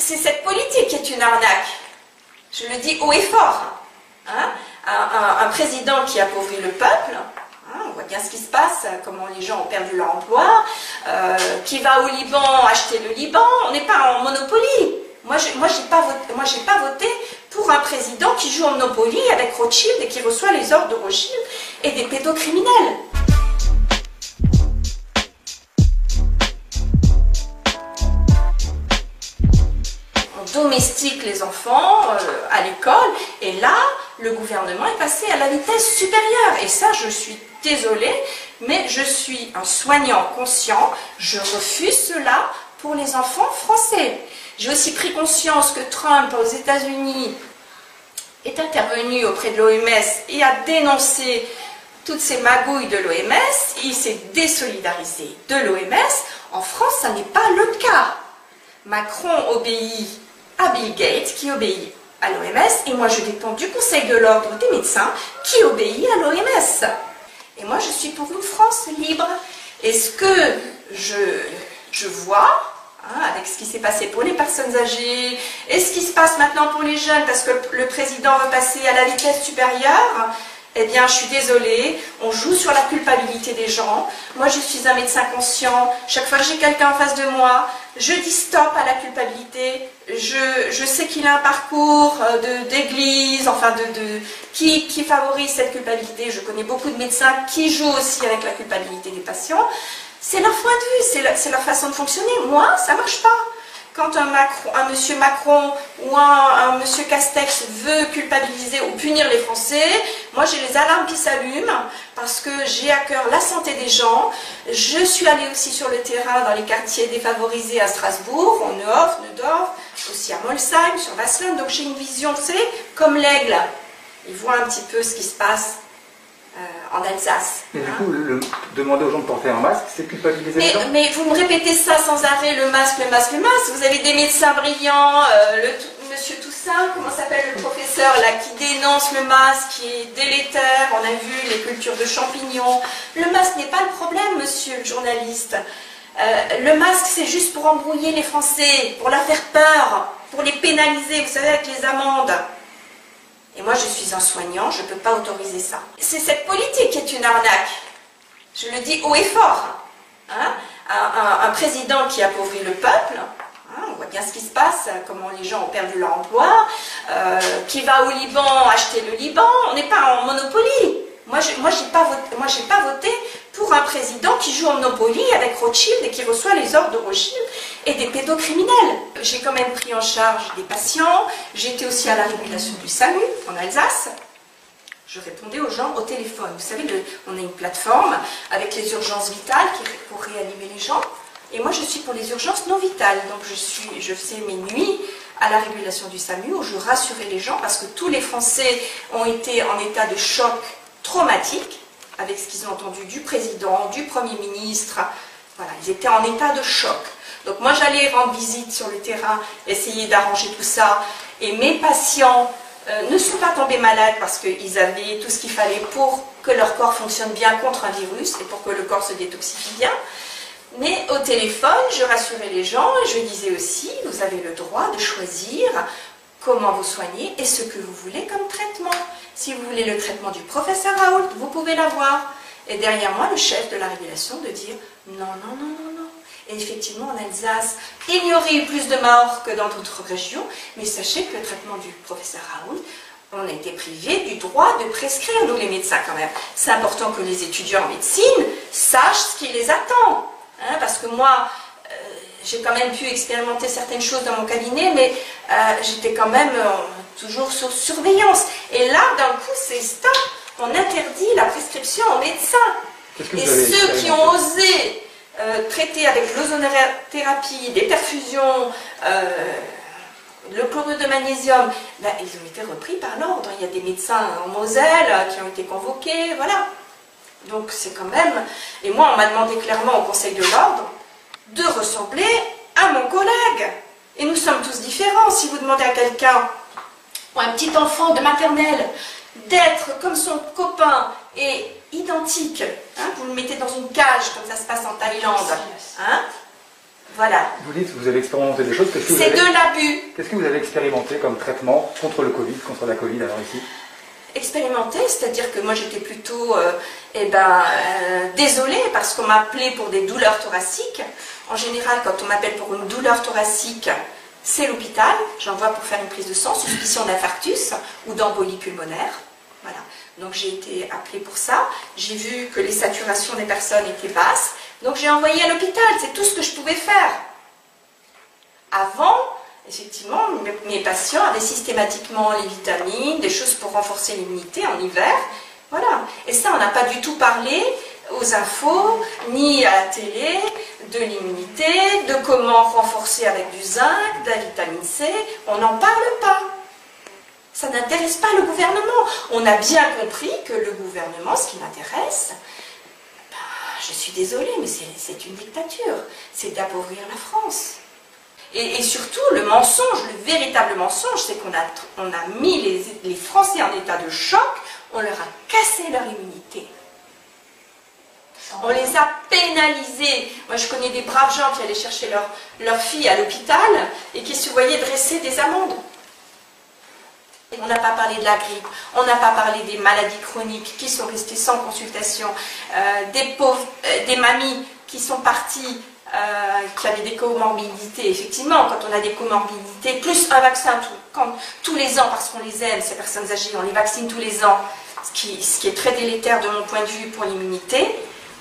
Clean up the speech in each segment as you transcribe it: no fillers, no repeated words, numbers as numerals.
C'est cette politique qui est une arnaque. Je le dis haut et fort. Hein? Un président qui appauvrit le peuple, hein, on voit bien ce qui se passe, comment les gens ont perdu leur emploi, qui va au Liban acheter le Liban, on n'est pas en Monopoly. Moi, j'ai pas voté pour un président qui joue en Monopoly avec Rothschild et qui reçoit les ordres de Rothschild et des pédocriminels. Domestique les enfants à l'école, et là le gouvernement est passé à la vitesse supérieure, et ça je suis désolée, mais je suis un soignant conscient, je refuse cela pour les enfants français. J'ai aussi pris conscience que Trump aux États-Unis est intervenu auprès de l'OMS et a dénoncé toutes ces magouilles de l'OMS, il s'est désolidarisé de l'OMS. En France, ça n'est pas le cas. Macron obéit à Bill Gates, qui obéit à l'OMS, et moi je dépends du Conseil de l'Ordre des médecins, qui obéit à l'OMS. Et moi je suis pour une France libre. Et ce que je vois, hein, avec ce qui s'est passé pour les personnes âgées, et ce qui se passe maintenant pour les jeunes, parce que le président veut passer à la vitesse supérieure, eh bien, je suis désolée, on joue sur la culpabilité des gens. Moi, je suis un médecin conscient. Chaque fois que j'ai quelqu'un en face de moi, je dis stop à la culpabilité. Je sais qu'il a un parcours d'église, enfin qui favorise cette culpabilité. Je connais beaucoup de médecins qui jouent aussi avec la culpabilité des patients. C'est leur point de vue, c'est leur façon de fonctionner. Moi, ça ne marche pas. Quand un monsieur Macron ou un monsieur Castex veut culpabiliser ou punir les Français, moi j'ai les alarmes qui s'allument parce que j'ai à cœur la santé des gens. Je suis allée aussi sur le terrain dans les quartiers défavorisés à Strasbourg, en Neuf, Neudorf, aussi à Molsheim, sur Wasselin. Donc j'ai une vision, vous savez, comme l'aigle. Il voit un petit peu ce qui se passe en Alsace. Et du coup, demander aux gens de porter un masque, c'est culpabiliser les gens. Mais vous me répétez ça sans arrêt, le masque, le masque, le masque. Vous avez des médecins brillants, monsieur Toussaint, comment s'appelle le professeur là, qui dénonce le masque, qui est délétère. On a vu les cultures de champignons. Le masque n'est pas le problème, monsieur le journaliste. Le masque, c'est juste pour embrouiller les Français, pour leur faire peur, pour les pénaliser, vous savez, avec les amendes. Et moi, je suis un soignant, je ne peux pas autoriser ça. C'est cette politique qui est une arnaque. Je le dis haut et fort. Hein? Un président qui appauvrit le peuple, hein, on voit bien ce qui se passe, comment les gens ont perdu leur emploi, qui va au Liban acheter le Liban, on n'est pas en Monopoly. Moi, j'ai pas voté pour un président qui joue en Monopoly avec Rothschild et qui reçoit les ordres de Rothschild et des pédocriminels. J'ai quand même pris en charge des patients, j'étais aussi à la régulation du SAMU en Alsace. Je répondais aux gens au téléphone. Vous savez, on a une plateforme avec les urgences vitales pour réanimer les gens. Et moi, je suis pour les urgences non vitales. Donc, je faisais mes nuits à la régulation du SAMU où je rassurais les gens parce que tous les Français ont été en état de choc traumatique avec ce qu'ils ont entendu du président, du Premier ministre. Voilà, ils étaient en état de choc. Donc moi j'allais rendre visite sur le terrain, essayer d'arranger tout ça. Et mes patients ne sont pas tombés malades parce qu'ils avaient tout ce qu'il fallait pour que leur corps fonctionne bien contre un virus et pour que le corps se détoxifie bien. Mais au téléphone, je rassurais les gens et je disais aussi, vous avez le droit de choisir comment vous soignez et ce que vous voulez comme traitement. Si vous voulez le traitement du professeur Raoult, vous pouvez l'avoir. Et derrière moi, le chef de la régulation de dire non, non, non, non, non. Et effectivement, en Alsace, il y aurait eu plus de morts que dans d'autres régions, mais sachez que le traitement du professeur Raoult, on a été privé du droit de prescrire, nous les médecins quand même. C'est important que les étudiants en médecine sachent ce qui les attend. Hein, parce que moi, j'ai quand même pu expérimenter certaines choses dans mon cabinet, mais j'étais quand même toujours sous surveillance. Et là, d'un coup, c'est stop. On interdit la prescription aux médecins. Et ceux qui ont osé traiter avec l'ozonothérapie, des perfusions, le chlorure de magnésium, ben, ils ont été repris par l'ordre. Il y a des médecins en Moselle qui ont été convoqués, voilà. Donc c'est quand même... Et moi, on m'a demandé clairement au Conseil de l'Ordre de ressembler à mon collègue. Et nous sommes tous différents. Si vous demandez à quelqu'un, ou un petit enfant de maternelle, d'être comme son copain et identique, hein, vous le mettez dans une cage, comme ça se passe en Thaïlande, hein, Voilà. Vous dites que vous avez expérimenté des choses. C'est de l'abus. Qu'est-ce que vous avez expérimenté comme traitement contre le Covid, contre la Covid alors ici? Expérimenté, c'est-à-dire que moi j'étais plutôt désolée parce qu'on m'appelait pour des douleurs thoraciques. En général, quand on m'appelle pour une douleur thoracique, c'est l'hôpital. J'envoie pour faire une prise de sang, suspicion d'infarctus ou d'embolie pulmonaire. Voilà. Donc j'ai été appelée pour ça. J'ai vu que les saturations des personnes étaient basses. Donc j'ai envoyé à l'hôpital. C'est tout ce que je pouvais faire. Avant, effectivement, mes patients avaient systématiquement les vitamines, des choses pour renforcer l'immunité en hiver. Voilà. Et ça, on n'a pas du tout parlé aux infos, ni à la télé, de l'immunité, de comment renforcer avec du zinc, de la vitamine C. On n'en parle pas. Ça n'intéresse pas le gouvernement. On a bien compris que le gouvernement, ce qui l'intéresse, je suis désolée, mais c'est une dictature. C'est d'appauvrir la France. Et surtout, le mensonge, le véritable mensonge, c'est qu'on a mis les Français en état de choc, on leur a cassé leur immunité. On les a pénalisés. Moi, je connais des braves gens qui allaient chercher leur fille à l'hôpital et qui se voyaient dresser des amendes. On n'a pas parlé de la grippe, on n'a pas parlé des maladies chroniques qui sont restées sans consultation, des mamies qui sont parties, qui avaient des comorbidités. Effectivement, quand on a des comorbidités, plus un vaccin tous les ans, parce qu'on les aime, ces personnes âgées, on les vaccine tous les ans, ce qui est très délétère de mon point de vue pour l'immunité,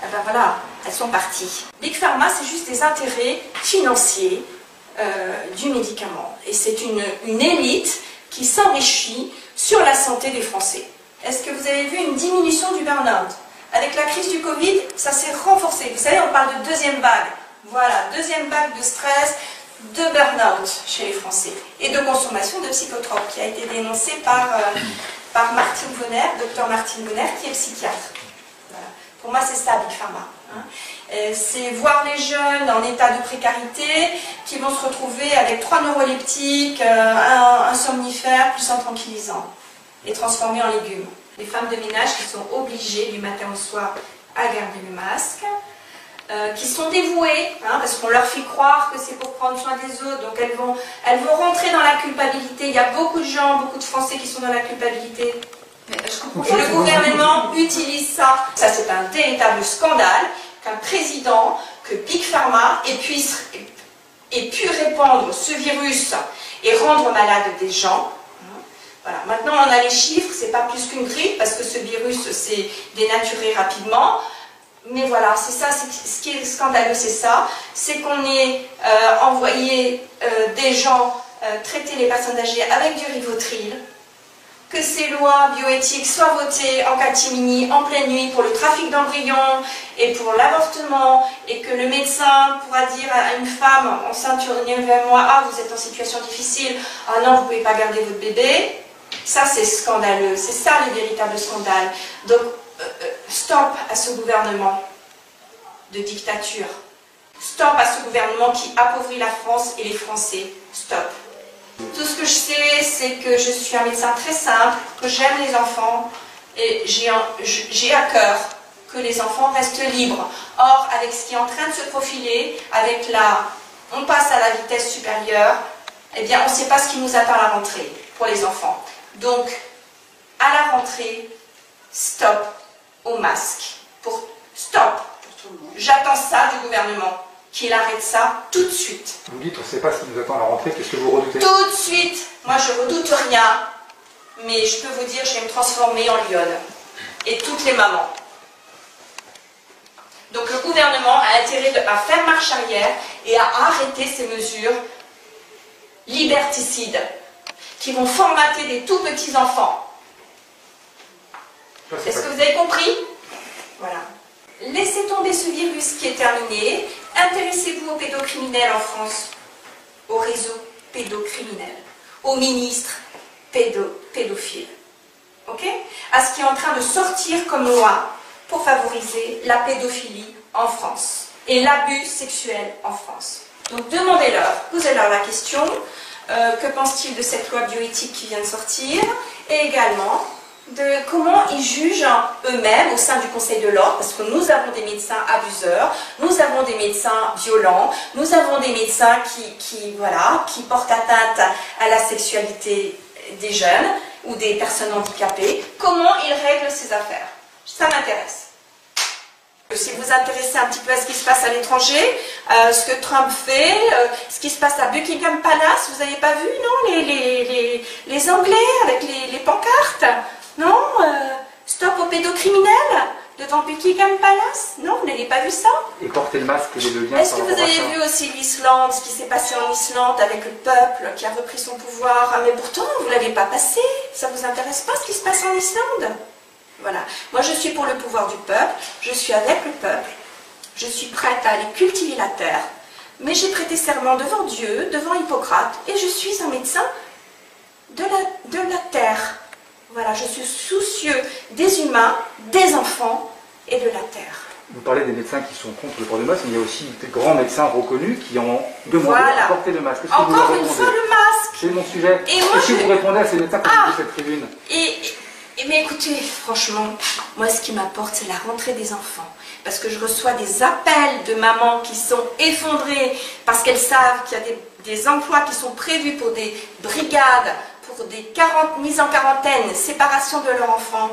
ben voilà, elles sont parties. Big Pharma, c'est juste des intérêts financiers du médicament. Et c'est une élite qui s'enrichit sur la santé des Français. Est-ce que vous avez vu une diminution du burn-out? Avec la crise du Covid, ça s'est renforcé. Vous savez, on parle de deuxième vague. Voilà, deuxième vague de stress, de burn-out chez les Français. Et de consommation de psychotropes, qui a été dénoncée par Martine Bonner, docteur Martine Bonner, qui est psychiatre. Voilà. Pour moi, c'est ça, Big Pharma. C'est voir les jeunes en état de précarité qui vont se retrouver avec 3 neuroleptiques, un somnifère plus un tranquillisant et transformés en légumes. Les femmes de ménage qui sont obligées du matin au soir à garder le masque, qui sont dévouées, parce qu'on leur fait croire que c'est pour prendre soin des autres, donc elles vont rentrer dans la culpabilité. Il y a beaucoup de gens, beaucoup de Français qui sont dans la culpabilité. Le gouvernement utilise ça. Ça, c'est un véritable scandale qu'un président, que Big Pharma ait pu répandre ce virus et rendre malade des gens. Voilà. Maintenant, on a les chiffres, c'est pas plus qu'une grippe, parce que ce virus s'est dénaturé rapidement. Mais voilà, c'est ça, ce qui est scandaleux, c'est ça. C'est qu'on ait envoyé des gens traiter les personnes âgées avec du Rivotril, que ces lois bioéthiques soient votées en catimini, en pleine nuit, pour le trafic d'embryons et pour l'avortement, et que le médecin pourra dire à une femme enceinte sur 9 mois, ah, vous êtes en situation difficile, ah non, vous ne pouvez pas garder votre bébé. Ça, c'est scandaleux, c'est ça le véritable scandale. Donc, stop à ce gouvernement de dictature. Stop à ce gouvernement qui appauvrit la France et les Français. Stop. Tout ce que je sais, c'est que je suis un médecin très simple, que j'aime les enfants et j'ai à cœur que les enfants restent libres. Or, avec ce qui est en train de se profiler, avec on passe à la vitesse supérieure, eh bien, on ne sait pas ce qui nous attend à la rentrée pour les enfants. Donc, à la rentrée, stop au masque. Stop. J'attends ça du gouvernement. Qu'il arrête ça tout de suite. Vous dites, on ne sait pas ce qui nous attend à la rentrée, qu'est-ce que vous redoutez? Tout de suite. Moi, je redoute rien, mais je peux vous dire, je vais me transformer en lionne. Et toutes les mamans. Donc le gouvernement a intérêt à faire marche arrière et à arrêter ces mesures liberticides qui vont formater des tout petits enfants. Est-ce que vous avez compris? Voilà. Laissez tomber ce virus qui est terminé. Intéressez-vous aux pédocriminels en France, au réseau pédocriminel, aux ministres pédophiles, ok? À ce qui est en train de sortir comme loi pour favoriser la pédophilie en France et l'abus sexuel en France. Donc demandez-leur, posez-leur la question, que pense-t-il de cette loi bioéthique qui vient de sortir, et également de comment ils jugent eux-mêmes au sein du Conseil de l'Ordre, parce que nous avons des médecins abuseurs, nous avons des médecins violents, nous avons des médecins qui portent atteinte à la sexualité des jeunes ou des personnes handicapées. Comment ils règlent ces affaires? Ça m'intéresse. Si vous vous intéressez un petit peu à ce qui se passe à l'étranger, ce que Trump fait, ce qui se passe à Buckingham Palace, vous n'avez pas vu, non, les Anglais avec les pancartes? Non, stop aux pédocriminels devant Buckingham Palace? Non, vous n'avez pas vu ça? Et porter le masque, quel est le lien? Est-ce que vous avez vu aussi l'Islande, ce qui s'est passé en Islande avec le peuple qui a repris son pouvoir? Ah, mais pourtant, vous ne l'avez pas passé. Ça ne vous intéresse pas ce qui se passe en Islande? Voilà. Moi, je suis pour le pouvoir du peuple, je suis avec le peuple, je suis prête à aller cultiver la terre, mais j'ai prêté serment devant Dieu, devant Hippocrate, et je suis un médecin de la terre. Voilà, je suis soucieux des humains, des enfants et de la terre. Vous parlez des médecins qui sont contre le port du masque, mais il y a aussi des grands médecins reconnus qui ont demandé de porter le masque. Encore une fois, le masque. C'est mon sujet. Est-ce que vous répondez à ces médecins qui ont cette tribune? Mais écoutez, franchement, moi ce qui m'importe, c'est la rentrée des enfants. Parce que je reçois des appels de mamans qui sont effondrées parce qu'elles savent qu'il y a des emplois qui sont prévus pour des brigades, pour des mises en quarantaine, séparation de leurs enfants.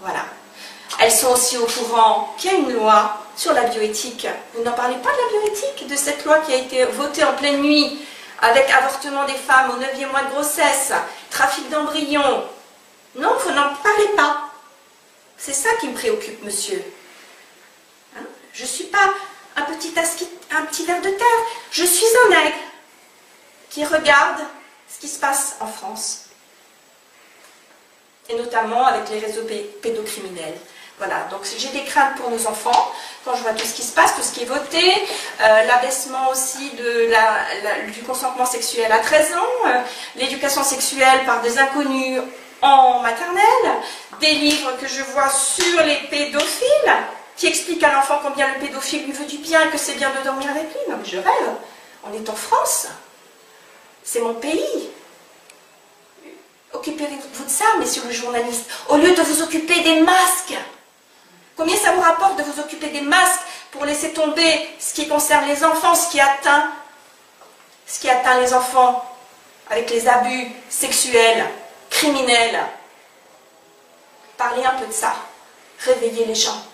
Voilà. Elles sont aussi au courant qu'il y a une loi sur la bioéthique. Vous n'en parlez pas de la bioéthique, de cette loi qui a été votée en pleine nuit avec avortement des femmes au 9e mois de grossesse, trafic d'embryons. Non, vous n'en parlez pas. C'est ça qui me préoccupe, monsieur. Hein? Je ne suis pas un petit ver de terre. Je suis un aigle qui regarde ce qui se passe en France. Et notamment avec les réseaux pédocriminels. Voilà, donc j'ai des craintes pour nos enfants, quand je vois tout ce qui se passe, tout ce qui est voté, l'abaissement aussi du consentement sexuel à 13 ans, l'éducation sexuelle par des inconnus en maternelle, des livres que je vois sur les pédophiles, qui expliquent à l'enfant combien le pédophile lui veut du bien, que c'est bien de dormir avec lui. Non mais je rêve, on est en France, c'est mon pays. Occupez-vous de ça, messieurs les journalistes, au lieu de vous occuper des masques. Combien ça vous rapporte de vous occuper des masques pour laisser tomber ce qui concerne les enfants, ce qui atteint les enfants avec les abus sexuels, criminels? Parlez un peu de ça. Réveillez les gens.